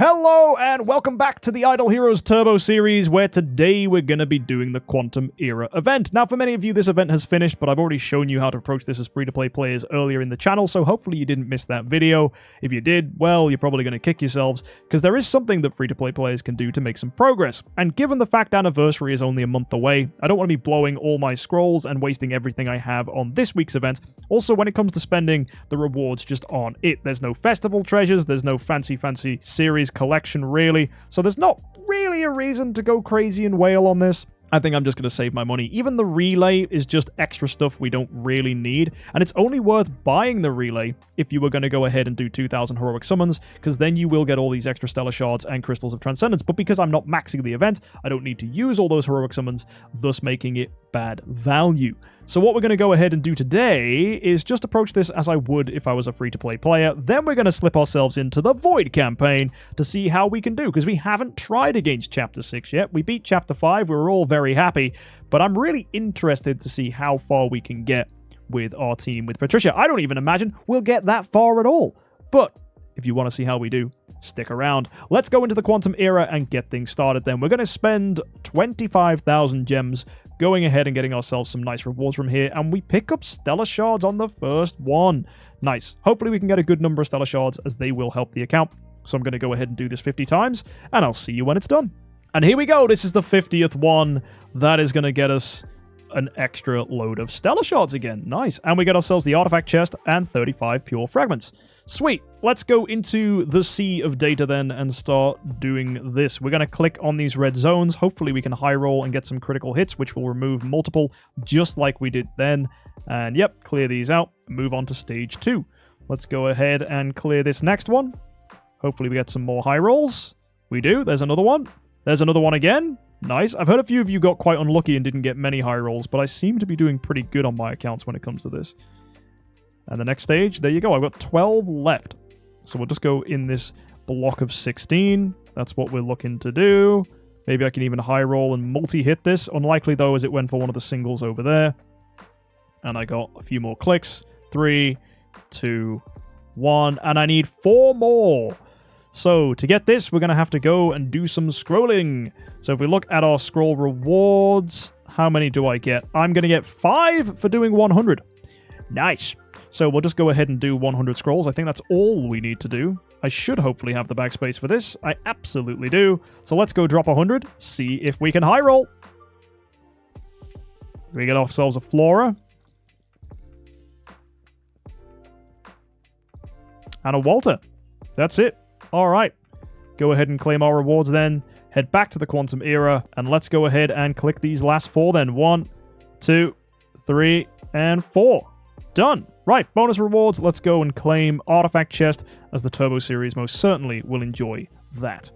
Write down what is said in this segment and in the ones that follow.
Hello and welcome back to the Idle Heroes Turbo series, where today we're going to be doing the Quantum Era event. Now, for many of you, this event has finished, but I've already shown you how to approach this as free-to-play players earlier in the channel, so hopefully you didn't miss that video. If you did, well, you're probably going to kick yourselves, because there is something that free-to-play players can do to make some progress. And given the fact Anniversary is only a month away, I don't want to be blowing all my scrolls and wasting everything I have on this week's event. Also, when it comes to spending, the rewards just aren't it. There's no festival treasures, there's no fancy series collection really, so there's not really a reason to go crazy and wail on this. I think I'm just going to save my money. Even the relay is just extra stuff we don't really need, and it's only worth buying the relay if you were going to go ahead and do 2,000 heroic summons, because then you will get all these extra stellar shards and crystals of transcendence. But because I'm not maxing the event, I don't need to use all those heroic summons, thus making it bad value. So what we're going to go ahead and do today is just approach this as I would if I was a free-to-play player. Then we're going to slip ourselves into the Void campaign to see how we can do, because we haven't tried against Chapter 6 yet. We beat Chapter 5, we were all very happy, but I'm really interested to see how far we can get with our team with Patricia. I don't even imagine we'll get that far at all, but if you want to see how we do, stick around. Let's go into the Quantum Era and get things started then. We're going to spend 25,000 gems going ahead and getting ourselves some nice rewards from here, and we pick up Stellar Shards on the first one. Nice. Hopefully we can get a good number of Stellar Shards, as they will help the account. So I'm going to go ahead and do this 50 times, and I'll see you when it's done. And here we go. This is the 50th one. That is going to get us an extra load of Stellar Shards again. Nice. And we get ourselves the Artifact Chest and 35 Pure Fragments. Sweet. Let's go into the sea of data then and start doing this. We're going to click on these red zones. Hopefully we can high roll and get some critical hits, which will remove multiple, just like we did then. And yep, clear these out. Move on to stage 2. Let's go ahead and clear this next one. Hopefully we get some more high rolls. We do. There's another one. There's another one again. Nice. I've heard a few of you got quite unlucky and didn't get many high rolls, but I seem to be doing pretty good on my accounts when it comes to this. And the next stage, there you go. I've got 12 left. So we'll just go in this block of 16. That's what we're looking to do. Maybe I can even high roll and multi-hit this. Unlikely, though, as it went for one of the singles over there. And I got a few more clicks. 3, 2, 1. And I need 4 more. So to get this, we're going to have to go and do some scrolling. So if we look at our scroll rewards, how many do I get? I'm going to get 5 for doing 100. Nice. So we'll just go ahead and do 100 scrolls. I think that's all we need to do. I should hopefully have the backspace for this. I absolutely do. So let's go drop 100. See if we can high roll. We get ourselves a Flora. And a Walter. That's it. All right. Go ahead and claim our rewards then. Head back to the Quantum Era. And let's go ahead and click these last 4 then. 1, 2, 3, and 4. Done. Right, bonus rewards. Let's go and claim Artifact Chest, as the Turbo series most certainly will enjoy that.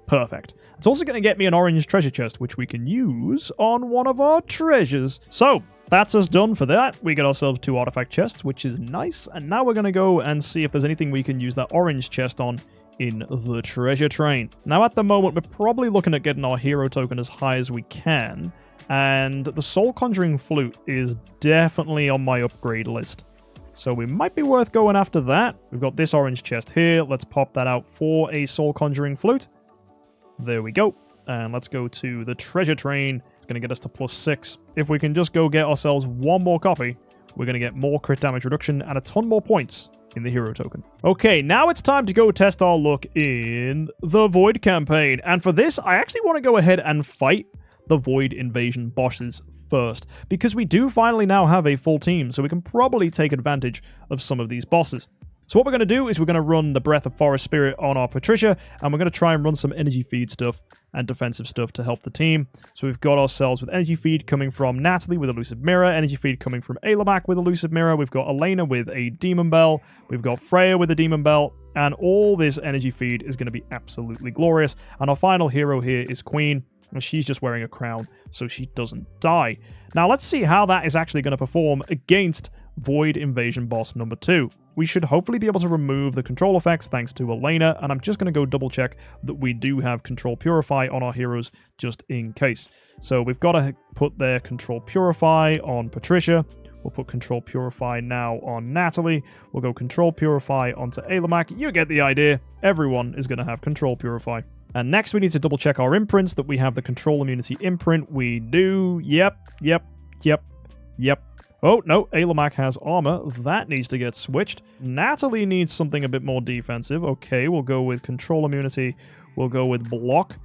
Perfect. It's also going to get me an orange treasure chest, which we can use on one of our treasures. So, that's us done for that. We get ourselves 2 artifact chests, which is nice. And now we're going to go and see if there's anything we can use that orange chest on in the treasure train. Now, at the moment, we're probably looking at getting our hero token as high as we can. And the Soul Conjuring Flute is definitely on my upgrade list. So we might be worth going after that. We've got this orange chest here. Let's pop that out for a Soul Conjuring Flute. There we go. And let's go to the treasure train. It's going to get us to +6. If we can just go get ourselves 1 more copy, we're going to get more crit damage reduction and a ton more points in the hero token. Okay, now it's time to go test our luck in the Void campaign. And for this, I actually want to go ahead and fight the Void Invasion bosses first, because we do finally now have a full team, so we can probably take advantage of some of these bosses. So what we're going to do is we're going to run the Breath of Forest Spirit on our Patricia, and we're going to try and run some energy feed stuff and defensive stuff to help the team. So we've got ourselves with energy feed coming from Natalie with Elusive Mirror, energy feed coming from Ailamak with Elusive Mirror, we've got Elena with a Demon Bell, we've got Freya with a Demon Bell, and all this energy feed is going to be absolutely glorious. And our final hero here is Queen, and she's just wearing a crown, so she doesn't die. Now, let's see how that is actually going to perform against Void Invasion boss number 2. We should hopefully be able to remove the control effects thanks to Elena, and I'm just going to go double check that we do have Control Purify on our heroes just in case. So we've got to put their Control Purify on Patricia. We'll put Control Purify now on Natalie. We'll go Control Purify onto Ailamak. You get the idea. Everyone is going to have Control Purify. And next we need to double check our imprints, that we have the Control Immunity imprint. We do. Yep. Oh, no, Ailamak has armor. That needs to get switched. Natalie needs something a bit more defensive. Okay, we'll go with Control Immunity. We'll go with Block.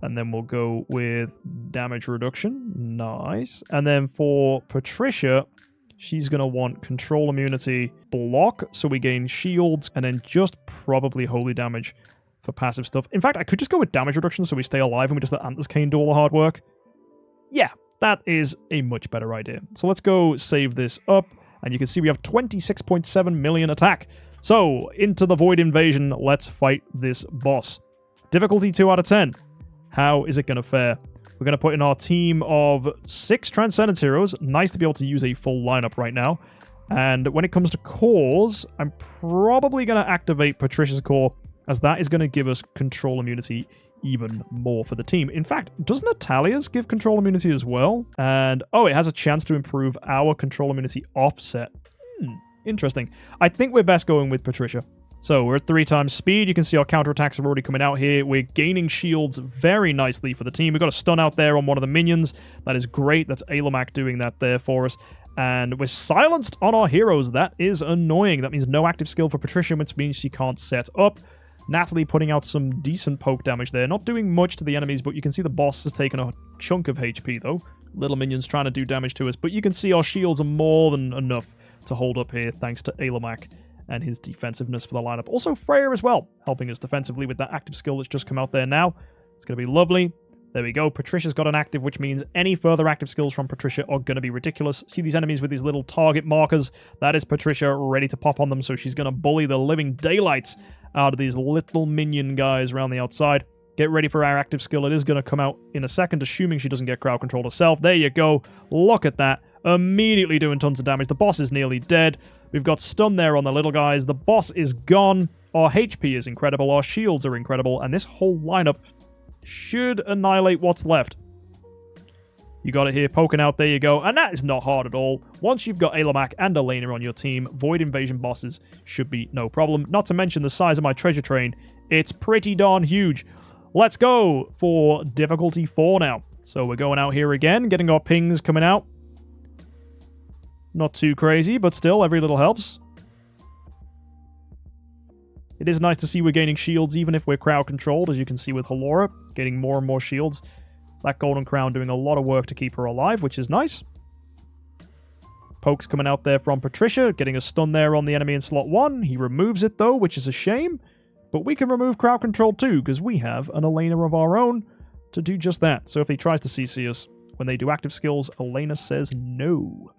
And then we'll go with Damage Reduction. Nice. And then for Patricia, she's going to want Control Immunity, Block, so we gain shields, and then just probably Holy Damage for passive stuff. In fact, I could just go with Damage Reduction so we stay alive and we just let Antlers Cane do all the hard work. Yeah, that is a much better idea. So let's go save this up, and you can see we have 26.7 million attack. So, into the Void Invasion, let's fight this boss. Difficulty 2 out of 10. How is it going to fare? We're going to put in our team of 6 Transcendence Heroes. Nice to be able to use a full lineup right now. And when it comes to cores, I'm probably going to activate Patricia's core, as that is going to give us Control Immunity even more for the team. In fact, does Natalia's give Control Immunity as well? And, oh, it has a chance to improve our Control Immunity offset. Interesting. I think we're best going with Patricia. So we're at 3 times speed. You can see our counterattacks are already coming out here. We're gaining shields very nicely for the team. We've got a stun out there on one of the minions. That is great. That's Ailamak doing that there for us. And we're silenced on our heroes. That is annoying. That means no active skill for Patricia, which means she can't set up. Natalie putting out some decent poke damage there. Not doing much to the enemies, but you can see the boss has taken a chunk of HP, though. Little minions trying to do damage to us. But you can see our shields are more than enough to hold up here, thanks to Ailamak and his defensiveness for the lineup. Also Freya as well, helping us defensively with that active skill that's just come out there now. It's going to be lovely. There we go. Patricia's got an active, which means any further active skills from Patricia are going to be ridiculous. See these enemies with these little target markers? That is Patricia ready to pop on them, so she's going to bully the living daylights out of these little minion guys around the outside. Get ready for our active skill. It is going to come out in a second, assuming she doesn't get crowd control herself. There you go. Look at that. Immediately doing tons of damage. The boss is nearly dead. We've got stun there on the little guys. The boss is gone. Our HP is incredible. Our shields are incredible. And this whole lineup should annihilate what's left. You got it here poking out. There you go. And that is not hard at all. Once you've got Ailamak and Elena on your team, Void Invasion bosses should be no problem. Not to mention the size of my treasure train. It's pretty darn huge. Let's go for difficulty 4 now. So we're going out here again, getting our pings coming out. Not too crazy, but still, every little helps. It is nice to see we're gaining shields, even if we're crowd controlled, as you can see with Halora, getting more and more shields. That Golden Crown doing a lot of work to keep her alive, which is nice. Pokes coming out there from Patricia, getting a stun there on the enemy in slot 1. He removes it, though, which is a shame. But we can remove crowd control, too, because we have an Elena of our own to do just that. So if he tries to CC us, when they do active skills, Elena says no.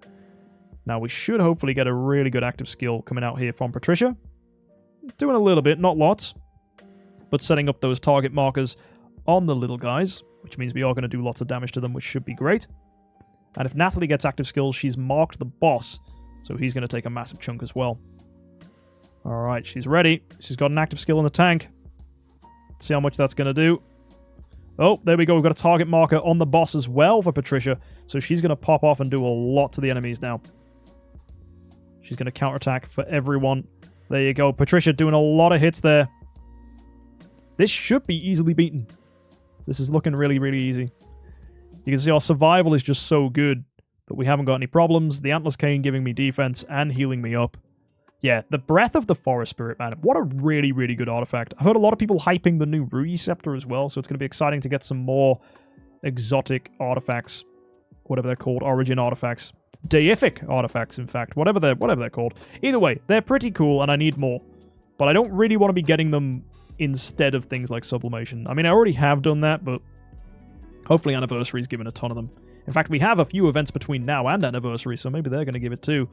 Now, we should hopefully get a really good active skill coming out here from Patricia. Doing a little bit, not lots. But setting up those target markers on the little guys, which means we are going to do lots of damage to them, which should be great. And if Natalie gets active skills, she's marked the boss, so he's going to take a massive chunk as well. Alright, she's ready. She's got an active skill in the tank. Let's see how much that's going to do. Oh, there we go. We've got a target marker on the boss as well for Patricia, so she's going to pop off and do a lot to the enemies now. She's going to counterattack for everyone. There you go. Patricia doing a lot of hits there. This should be easily beaten. This is looking really, really easy. You can see our survival is just so good that we haven't got any problems. The Antlers Cane giving me defense and healing me up. Yeah, the Breath of the Forest Spirit, man. What a really, really good artifact. I've heard a lot of people hyping the new Rui Scepter as well, so it's going to be exciting to get some more exotic artifacts. Whatever they're called. Origin artifacts. Deific artifacts, in fact. Whatever they're called. Either way, they're pretty cool, and I need more. But I don't really want to be getting them instead of things like Sublimation. I mean, I already have done that, but hopefully Anniversary's given a ton of them. In fact, we have a few events between now and Anniversary, so maybe they're going to give it too.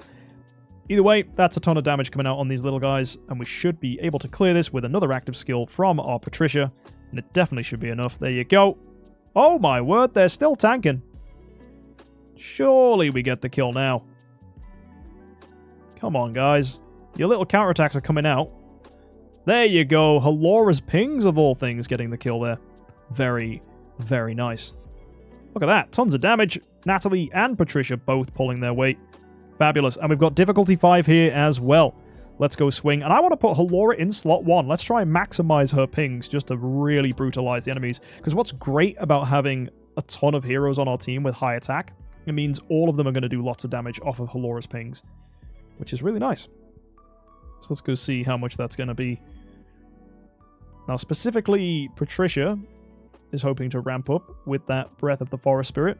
Either way, that's a ton of damage coming out on these little guys, and we should be able to clear this with another active skill from our Patricia, and it definitely should be enough. There you go. Oh my word, they're still tanking. Surely we get the kill now. Come on, guys. Your little counterattacks are coming out. There you go. Halora's pings, of all things, getting the kill there. Very, very nice. Look at that. Tons of damage. Natalie and Patricia both pulling their weight. Fabulous. And we've got difficulty 5 here as well. Let's go swing. And I want to put Halora in slot 1. Let's try and maximize her pings just to really brutalize the enemies. Because what's great about having a ton of heroes on our team with high attack, it means all of them are going to do lots of damage off of Halora's pings, which is really nice. So let's go see how much that's going to be. Now, specifically, Patricia is hoping to ramp up with that Breath of the Forest Spirit.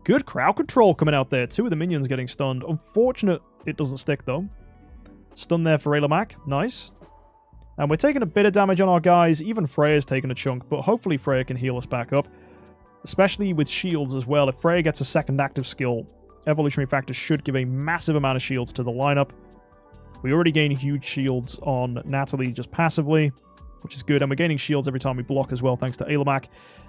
Good crowd control coming out there. 2 of the minions getting stunned. Unfortunate it doesn't stick, though. Stun there for Aylamak. Nice. And we're taking a bit of damage on our guys. Even Freya's taking a chunk, but hopefully Freya can heal us back up. Especially with shields as well. If Freya gets a second active skill, Evolutionary Factor should give a massive amount of shields to the lineup. We already gain huge shields on Natalie just passively, which is good. And we're gaining shields every time we block as well, thanks to Aylamak.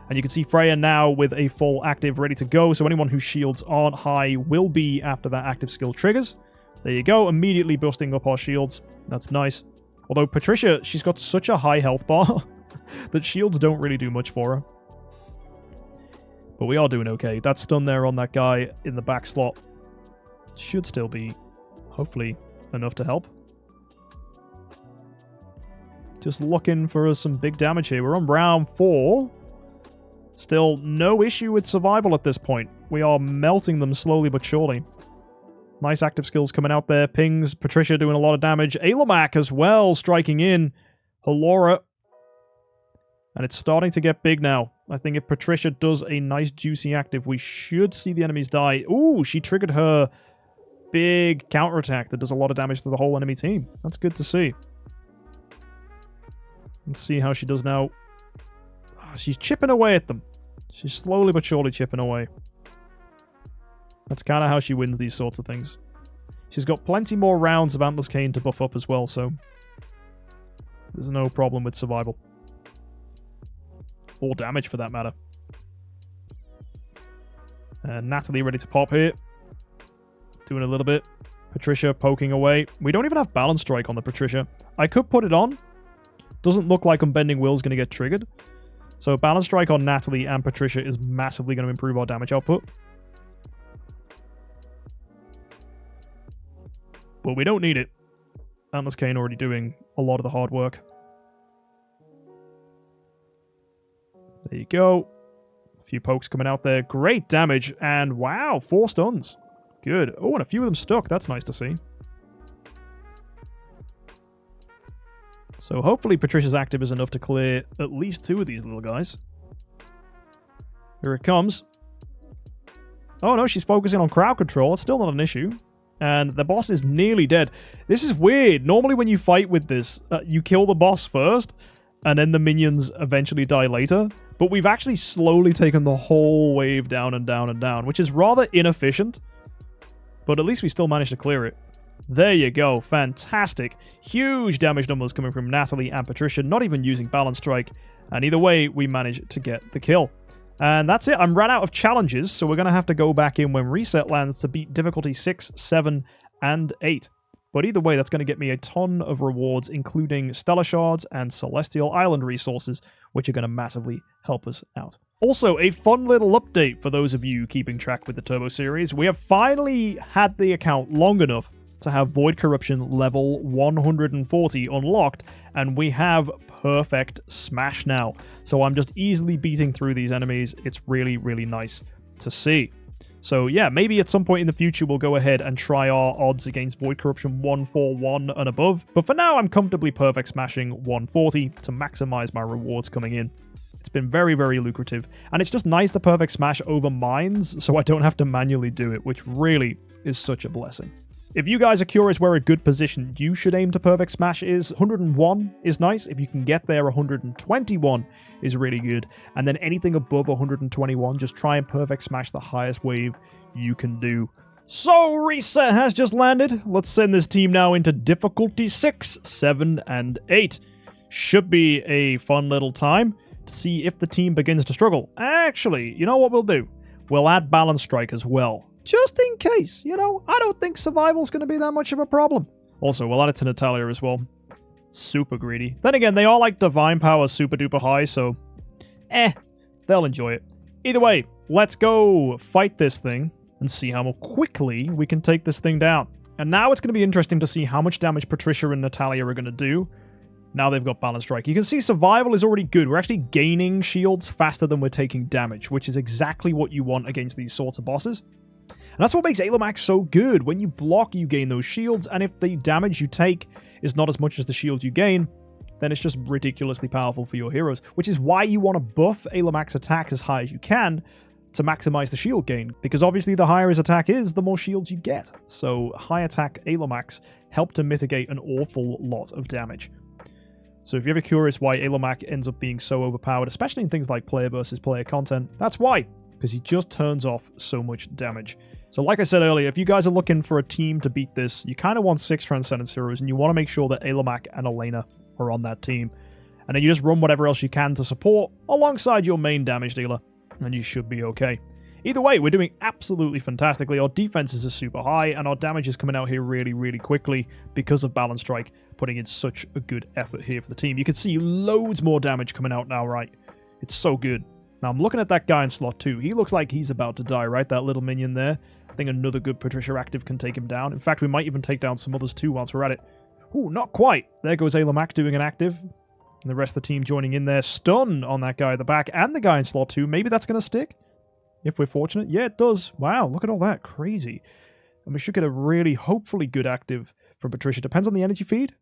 And you can see Freya now with a full active ready to go. So anyone whose shields aren't high will be after that active skill triggers. There you go. Immediately boosting up our shields. That's nice. Although Patricia, she's got such a high health bar that shields don't really do much for her. But we are doing okay. That stun there on that guy in the back slot should still be, hopefully, enough to help. Just looking for some big damage here. We're on round 4. Still no issue with survival at this point. We are melting them slowly but surely. Nice active skills coming out there. Pings, Patricia doing a lot of damage. Aylamak as well, striking in. Halora. And it's starting to get big now. I think if Patricia does a nice juicy active, we should see the enemies die. Ooh, she triggered her big counterattack that does a lot of damage to the whole enemy team. That's good to see. Let's see how she does now. She's chipping away at them. She's slowly but surely chipping away. That's kind of how she wins these sorts of things. She's got plenty more rounds of Antler's Cane to buff up as well, so there's no problem with survival. Or damage, for that matter. And Natalie ready to pop here. Doing a little bit. Patricia poking away. We don't even have Balance Strike on the Patricia. I could put it on. Doesn't look like Unbending Will is going to get triggered. So Balance Strike on Natalie and Patricia is massively going to improve our damage output. But we don't need it. Antler's Cane already doing a lot of the hard work. There you go. A few pokes coming out there. Great damage. And wow, 4 stuns. Good. Oh, and a few of them stuck. That's nice to see. So hopefully Patricia's active is enough to clear at least 2 of these little guys. Here it comes. Oh no, she's focusing on crowd control. It's still not an issue. And the boss is nearly dead. This is weird. Normally when you fight with this, you kill the boss first, and then the minions eventually die later. But we've actually slowly taken the whole wave down and down and down, which is rather inefficient. But at least we still managed to clear it. There you go. Fantastic. Huge damage numbers coming from Natalie and Patricia, not even using Balance Strike. And either way, we managed to get the kill. And that's it. I'm ran out of challenges, so we're going to have to go back in when reset lands to beat difficulty 6, 7, and 8. But either way, that's going to get me a ton of rewards, including Stellar Shards and Celestial Island resources, which are going to massively help us out. Also, a fun little update for those of you keeping track with the Turbo series. We have finally had the account long enough to have Void Corruption level 140 unlocked, and we have Perfect Smash now. So I'm just easily beating through these enemies. It's really, really nice to see. So yeah, maybe at some point in the future we'll go ahead and try our odds against Void Corruption 141 and above. But for now, I'm comfortably Perfect Smashing 140 to maximize my rewards coming in. It's been very, very lucrative. And it's just nice to Perfect Smash over mines, so I don't have to manually do it, which really is such a blessing. If you guys are curious where a good position you should aim to Perfect Smash is, 101 is nice. If you can get there, 121 is really good. And then anything above 121, just try and Perfect Smash the highest wave you can do. So, reset has just landed. Let's send this team now into difficulty 6, 7, and 8. Should be a fun little time to see if the team begins to struggle. Actually, you know what we'll do? We'll add Balance Strike as well. Just in case, you know, I don't think survival's going to be that much of a problem. Also, we'll add it to Natalia as well. Super greedy. Then again, they are like Divine Power super duper high, so they'll enjoy it. Either way, let's go fight this thing. and see how more quickly we can take this thing down. And now it's going to be interesting to see how much damage Patricia and Natalia are going to do. Now they've got Balance Strike. You can see survival is already good. We're actually gaining shields faster than we're taking damage, which is exactly what you want against these sorts of bosses. And that's what makes Ayla so good. When you block, you gain those shields, and if the damage you take is not as much as the shield you gain, then it's just ridiculously powerful for your heroes, which is why you want to buff Ayla attack as high as you can to maximize the shield gain, because obviously the higher his attack is, the more shields you get. So high attack Ayla help to mitigate an awful lot of damage. So if you're ever curious why Ayla ends up being so overpowered, especially in things like player versus player content, that's why, because he just turns off so much damage. So like I said earlier, if you guys are looking for a team to beat this, you kind of want 6 Transcendence heroes, and you want to make sure that Ayla and Elena are on that team. And then you just run whatever else you can to support alongside your main damage dealer, and you should be okay. Either way, we're doing absolutely fantastically. Our defenses are super high, and our damage is coming out here really, really quickly because of Balance Strike, putting in such a good effort here for the team. You can see loads more damage coming out now, right? It's so good. Now, I'm looking at that guy in slot 2. He looks like he's about to die, right? That little minion there. I think another good Patricia active can take him down. In fact, we might even take down some others too whilst we're at it. Ooh, not quite. There goes Ayla doing an active. And the rest of the team joining in there. Stun on that guy at the back and the guy in slot 2. Maybe that's going to stick, if we're fortunate. Yeah, it does. Wow, look at all that. Crazy. And we should get a really, hopefully good active from Patricia. Depends on the energy feed.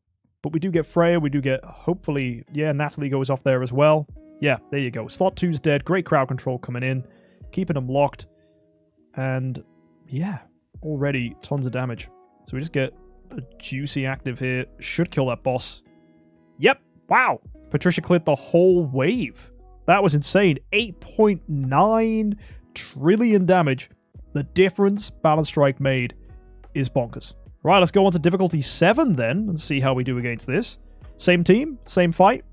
But we do get Freya. We do get, hopefully, yeah, Natalie goes off there as well. Yeah, there you go. Slot 2's dead. Great crowd control coming in. Keeping them locked. And, yeah, already tons of damage. So we just get a juicy active here. Should kill that boss. Yep. Wow. Patricia cleared the whole wave. That was insane. 8.9 trillion damage. The difference Balance Strike made is bonkers. Right, let's go on to difficulty 7 then and see how we do against this. Same team, same fight.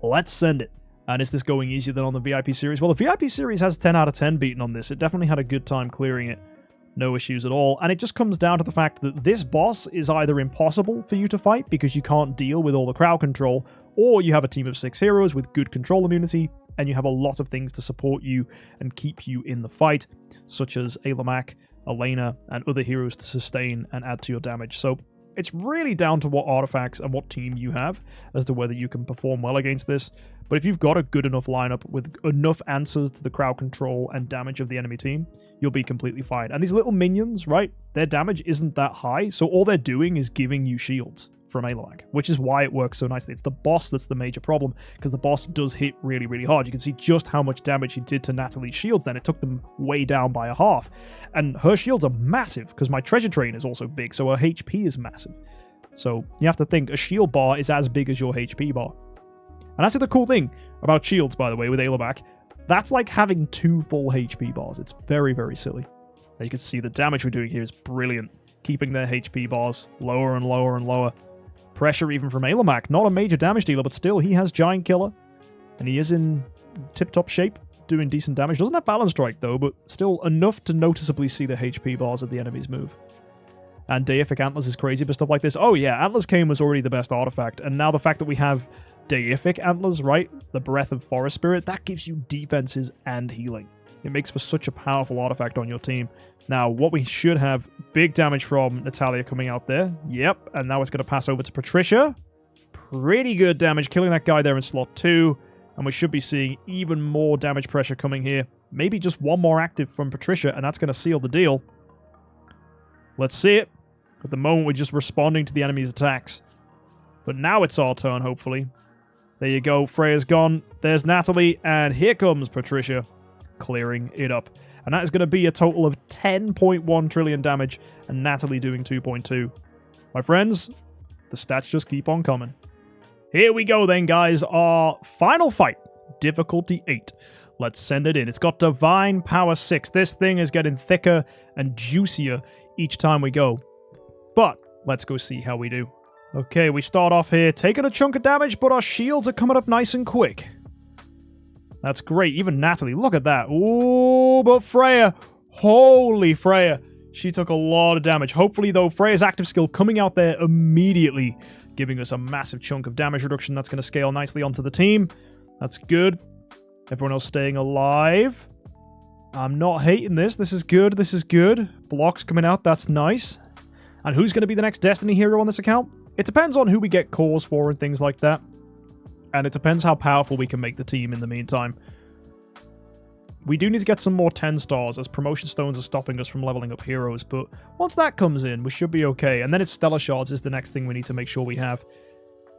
Let's send it. And is this going easier than on the VIP series? Well, the VIP series has 10 out of 10 beaten on this. It definitely had a good time clearing it. No issues at all. And it just comes down to the fact that this boss is either impossible for you to fight because you can't deal with all the crowd control, or you have a team of 6 heroes with good control immunity, and you have a lot of things to support you and keep you in the fight, such as Ayla, Elena, and other heroes to sustain and add to your damage. So it's really down to what artifacts and what team you have as to whether you can perform well against this. But if you've got a good enough lineup with enough answers to the crowd control and damage of the enemy team, you'll be completely fine. And these little minions, right, their damage isn't that high, so all they're doing is giving you shields from Ayla, which is why it works so nicely. It's the boss that's the major problem, because the boss does hit really, really hard. You can see just how much damage he did to Natalie's shields then. It took them way down by a half. And her shields are massive, because my treasure train is also big, so her HP is massive. So you have to think, a shield bar is as big as your HP bar. And that's the cool thing about shields, by the way, with Ayla. That's like having 2 full HP bars. It's very, very silly. And you can see the damage we're doing here is brilliant. Keeping their HP bars lower and lower and lower. Pressure even from Ayla. Not a major damage dealer, but still, he has Giant Killer. And he is in tip-top shape, doing decent damage. Doesn't have Balance Strike, though, but still enough to noticeably see the HP bars of the enemies move. And Deific Antlers is crazy for stuff like this. Oh yeah, Antlers Cane was already the best artifact, and now the fact that we have Deific Antlers, right? The Breath of Forest Spirit, that gives you defenses and healing. It makes for such a powerful artifact on your team. Now, what we should have, big damage from Natalia coming out there. Yep, and now it's going to pass over to Patricia. Pretty good damage, killing that guy there in slot 2. And we should be seeing even more damage pressure coming here. Maybe just one more active from Patricia, and that's going to seal the deal. Let's see it. At the moment, we're just responding to the enemy's attacks. But now it's our turn, hopefully. There you go. Freya's gone. There's Natalie. And here comes Patricia, clearing it up. And that is going to be a total of 10.1 trillion damage, and Natalie doing 2.2. My friends, the stats just keep on coming. Here we go then, guys. Our final fight. Difficulty 8. Let's send it in. It's got Divine Power 6. This thing is getting thicker and juicier each time we go. But let's go see how we do. Okay, we start off here taking a chunk of damage, but our shields are coming up nice and quick. That's great. Even Natalie, look at that. Ooh, but Freya, holy Freya. She took a lot of damage. Hopefully, though, Freya's active skill coming out there immediately, giving us a massive chunk of damage reduction. That's going to scale nicely onto the team. That's good. Everyone else staying alive. I'm not hating this. This is good. This is good. Blocks coming out. That's nice. And who's going to be the next Destiny hero on this account? It depends on who we get cores for and things like that. And it depends how powerful we can make the team in the meantime. We do need to get some more 10 stars, as promotion stones are stopping us from leveling up heroes. But once that comes in, we should be okay. And then it's stellar shards is the next thing we need to make sure we have.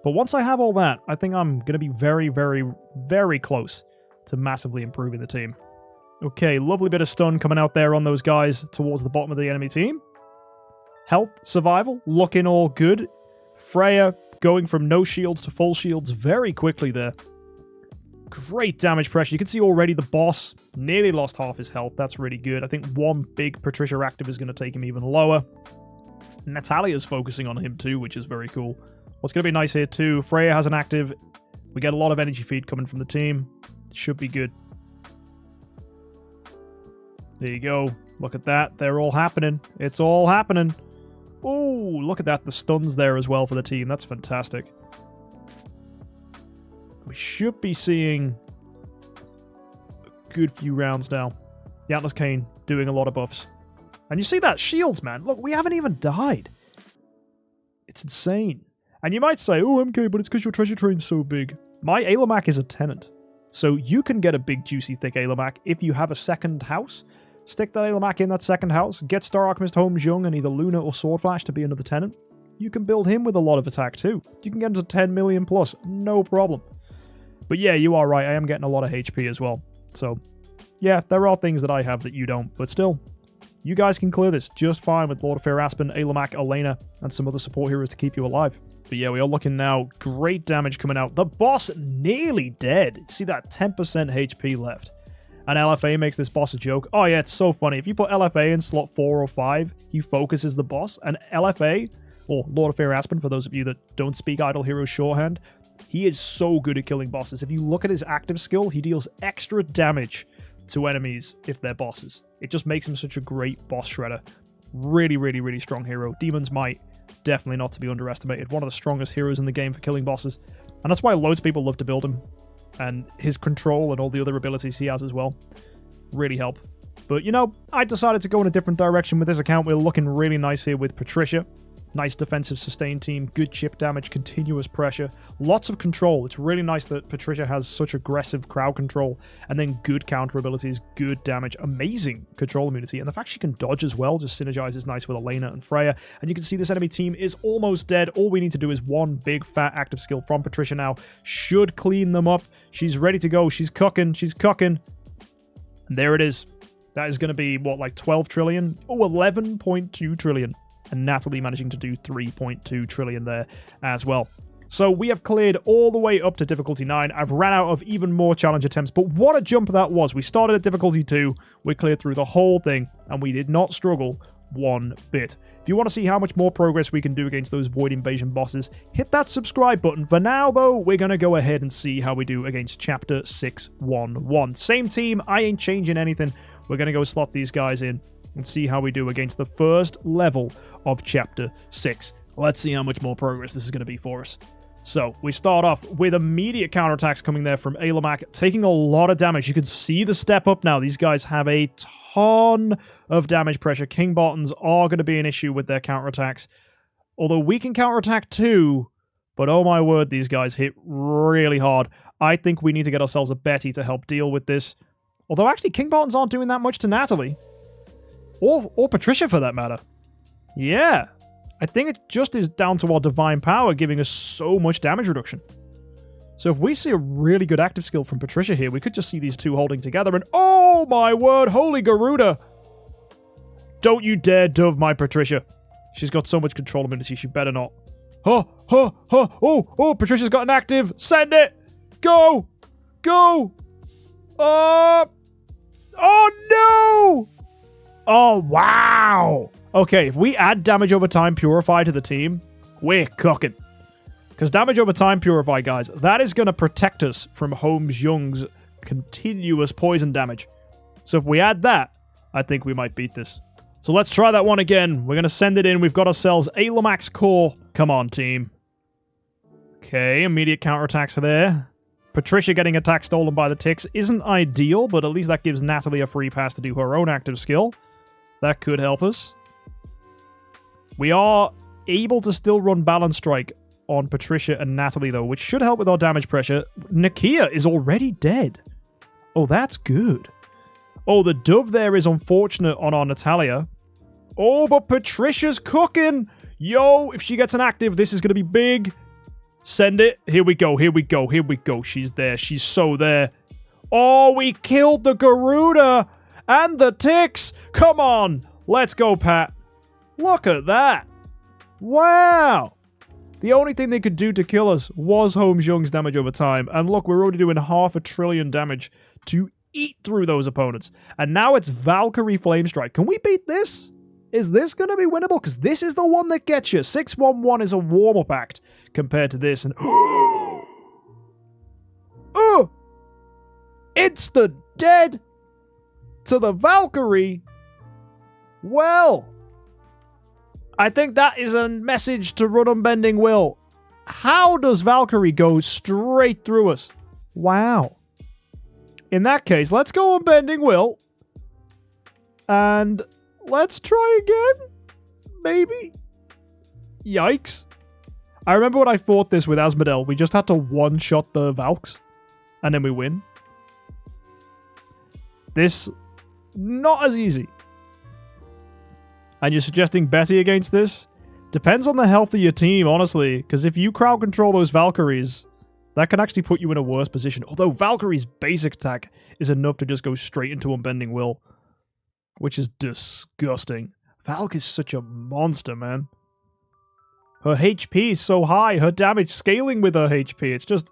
But once I have all that, I think I'm going to be very, very, very close to massively improving the team. Okay, lovely bit of stun coming out there on those guys towards the bottom of the enemy team. Health, survival, looking all good. Freya going from no shields to full shields very quickly there. Great damage pressure. You can see already the boss nearly lost half his health. That's really good. I think one big Patricia active is going to take him even lower. Natalia's focusing on him too, which is very cool. What's going to be nice here too, Freya has an active. We get a lot of energy feed coming from the team. Should be good. There you go. Look at that. They're all happening. It's all happening. Oh, look at that. The stuns there as well for the team. That's fantastic. We should be seeing a good few rounds now. The Atlas Cane doing a lot of buffs. And you see that shields, man. Look, we haven't even died. It's insane. And you might say, oh, MK, but it's because your treasure train's so big. My Ailemak is a tenant. So you can get a big, juicy, thick Ailemak if you have a second house. Stick that Ailemak in that second house. Get Star Alchemist MKxJUMP and either Luna or Swordflash to be another tenant. You can build him with a lot of attack too. You can get him to 10 million plus. No problem. But yeah, you are right. I am getting a lot of HP as well. So yeah, there are things that I have that you don't. But still, you guys can clear this just fine with Lord of Fear Aspen, Ailemak, Elena, and some other support heroes to keep you alive. But yeah, we are looking now. Great damage coming out. The boss nearly dead. See that 10% HP left. And LFA makes this boss a joke. Oh yeah, it's so funny. If you put LFA in slot 4 or 5, he focuses the boss. And LFA, or Lord of Fear Aspen, for those of you that don't speak Idle Heroes shorthand, he is so good at killing bosses. If you look at his active skill, he deals extra damage to enemies if they're bosses. It just makes him such a great boss shredder. Really, really, really strong hero. Demon's Might, definitely not to be underestimated. One of the strongest heroes in the game for killing bosses. And that's why loads of people love to build him. And his control and all the other abilities he has as well really help. But, you know, I decided to go in a different direction with this account. We're looking really nice here with Patricia. Nice defensive sustain team, good chip damage, continuous pressure, lots of control. It's really nice that Patricia has such aggressive crowd control, and then good counter abilities, good damage, amazing control immunity, and the fact she can dodge as well just synergizes nice with Elena and Freya. And you can see this enemy team is almost dead. All we need to do is one big fat active skill from Patricia now. Should clean them up. She's ready to go. She's cooking. She's cooking. And there it is. That is going to be, what, like 12 trillion? Oh, 11.2 trillion. And Natalie managing to do 3.2 trillion there as well. So we have cleared all the way up to difficulty 9. I've ran out of even more challenge attempts, but what a jump that was. We started at difficulty 2, we cleared through the whole thing, and we did not struggle one bit. If you want to see how much more progress we can do against those Void Invasion bosses, hit that subscribe button. For now, though, we're going to go ahead and see how we do against Chapter 611. Same team, I ain't changing anything. We're going to go slot these guys in and see how we do against the first level of Chapter 6. Let's see how much more progress this is going to be for us. So, we start off with immediate counterattacks coming there from Ailemak, taking a lot of damage. You can see the step up now. These guys have a ton of damage pressure. King Bottoms are going to be an issue with their counterattacks. Although we can counterattack too, but oh my word, these guys hit really hard. I think we need to get ourselves a Betty to help deal with this. Although actually, King Bottoms aren't doing that much to Natalie. Or Patricia, for that matter. Yeah. I think it just is down to our Divine Power giving us so much damage reduction. So if we see a really good active skill from Patricia here, we could just see these two holding together and... Oh, my word! Holy Garuda! Don't you dare dove my Patricia. She's got so much control immunity, she better not. Oh, Patricia's got an active! Send it! Go! Go! Oh, no! Oh, wow! Okay, if we add damage over time Purify to the team, we're cooking. Because damage over time Purify, guys, that is going to protect us from MKxJUMP's continuous poison damage. So if we add that, I think we might beat this. So let's try that one again. We're going to send it in. We've got ourselves Ailemak's core. Come on, team. Okay, immediate counterattacks are there. Patricia getting attack stolen by the ticks isn't ideal, but at least that gives Natalie a free pass to do her own active skill. That could help us. We are able to still run Balance Strike on Patricia and Natalie, though, which should help with our damage pressure. Nakia is already dead. Oh, that's good. Oh, the dove there is unfortunate on our Natalia. Oh, but Patricia's cooking. Yo, if she gets an active, this is going to be big. Send it. Here we go. Here we go. Here we go. She's there. She's so there. Oh, we killed the Garuda and the ticks. Come on. Let's go, Pat. Look at that. Wow. The only thing they could do to kill us was Holmes Young's damage over time. And look, we're already doing 500 billion damage to eat through those opponents. And now it's Valkyrie Flame Strike. Can we beat this? Is this going to be winnable? Because this is the one that gets you. 611 is a warm-up act compared to this. And instant dead to the Valkyrie. Well, I think that is a message to Run Unbending Will. How does Valkyrie go straight through us? Wow. In that case, let's go Unbending Will. And let's try again. Maybe. Yikes. I remember when I fought this with Asmodel, we just had to one-shot the Valks. And then we win. This, not as easy. And you're suggesting Betty against this? Depends on the health of your team, honestly. Because if you crowd control those Valkyries, that can actually put you in a worse position. Although Valkyrie's basic attack is enough to just go straight into Unbending Will. Which is disgusting. Valk is such a monster, man. Her HP is so high. Her damage scaling with her HP. It's just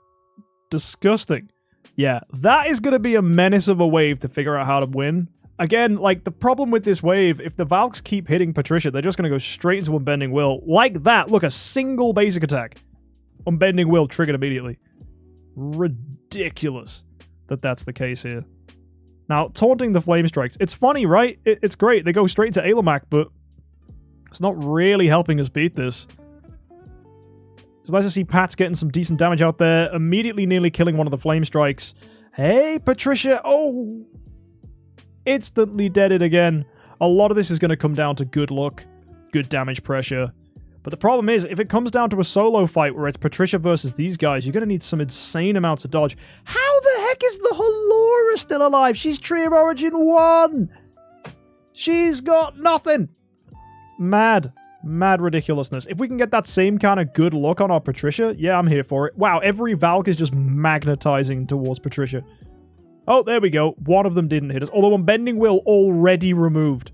disgusting. Yeah, that is going to be a menace of a wave to figure out how to win. Again, like, the problem with this wave, if the Valks keep hitting Patricia, they're just going to go straight into Unbending Will. Like that. Look, a single basic attack. Unbending Will triggered immediately. Ridiculous that that's the case here. Now, taunting the Flame Strikes. It's funny, right? It's great. They go straight into Ailamak, but it's not really helping us beat this. It's nice to see Pat's getting some decent damage out there. Immediately nearly killing one of the Flame Strikes. Hey, Patricia. Oh! Instantly deaded again. A lot of this is going to come down to good luck, good damage pressure. But the problem is, if it comes down to a solo fight where it's Patricia versus these guys, you're going to need some insane amounts of dodge. How the heck is the Halora still alive? She's Tree of Origin 1! She's got nothing! Mad. Mad ridiculousness. If we can get that same kind of good luck on our Patricia, yeah, I'm here for it. Wow, every Valk is just magnetizing towards Patricia. Oh, there we go. One of them didn't hit us. Although Unbending Will already removed.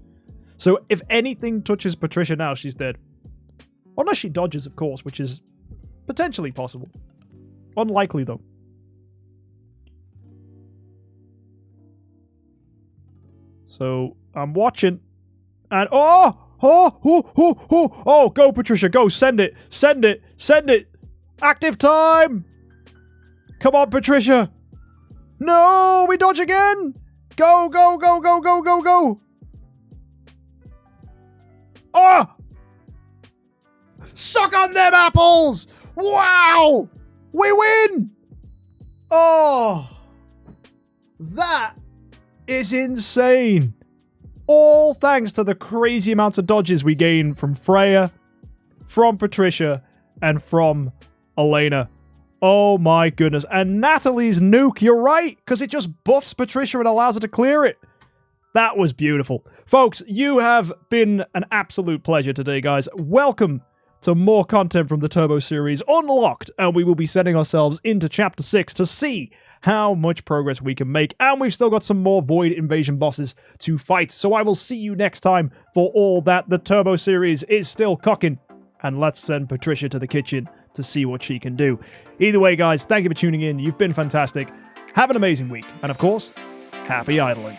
So if anything touches Patricia now, she's dead. Unless she dodges, of course, which is potentially possible. Unlikely, though. So, I'm watching. And, oh, go, Patricia, go, send it, send it, send it. Active time. Come on, Patricia. No, we dodge again. Go, go, go, go, go, go, go. Oh! Suck on them apples! Wow! We win! Oh! That is insane. All thanks to the crazy amounts of dodges we gain from Freya, from Patricia, and from Elena. Oh my goodness. And Natalie's nuke, you're right, because it just buffs Patricia and allows her to clear it. That was beautiful. Folks, you have been an absolute pleasure today, guys. Welcome to more content from the Turbo series Unlocked, and we will be setting ourselves into Chapter 6 to see how much progress we can make. And we've still got some more Void Invasion bosses to fight, so I will see you next time for all that. The Turbo series is still cooking, and let's send Patricia to the kitchen to see what she can do. Either way, guys, thank you for tuning in. You've been fantastic. Have an amazing week, and of course, happy idling.